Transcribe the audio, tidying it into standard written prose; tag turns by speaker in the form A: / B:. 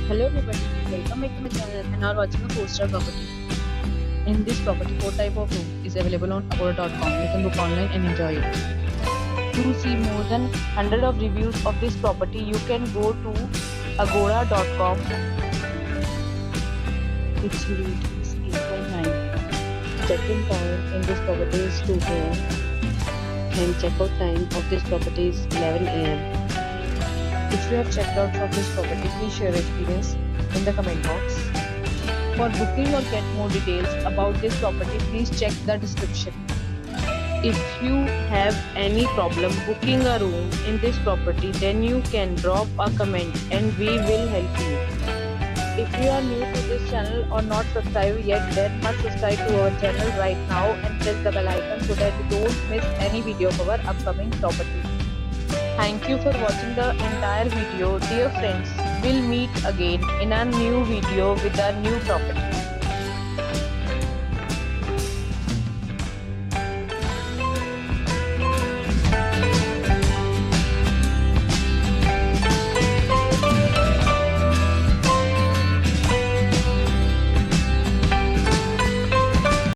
A: Hello everybody, welcome back to my channel and are watching a 4-star property. In this property, 4 type of room is available on upper.com. You can book online and enjoy it. To see more than 100 of reviews of this property, you can go to agora.com. Its rate is 8.9. Check-in time in this property is 2 p.m. and check-out time of this property is 11 a.m. If you have checked out from this property, please share your experience in the comment box. For booking or get more details about this property, please check the description. If you have any problem booking a room in this property, then you can drop a comment and we will help you. If you are new to this channel or not subscribed yet, then must subscribe to our channel right now and press the bell icon so that you don't miss any video of our upcoming property. Thank you for watching the entire video. Dear friends, we'll meet again in a new video with a new property.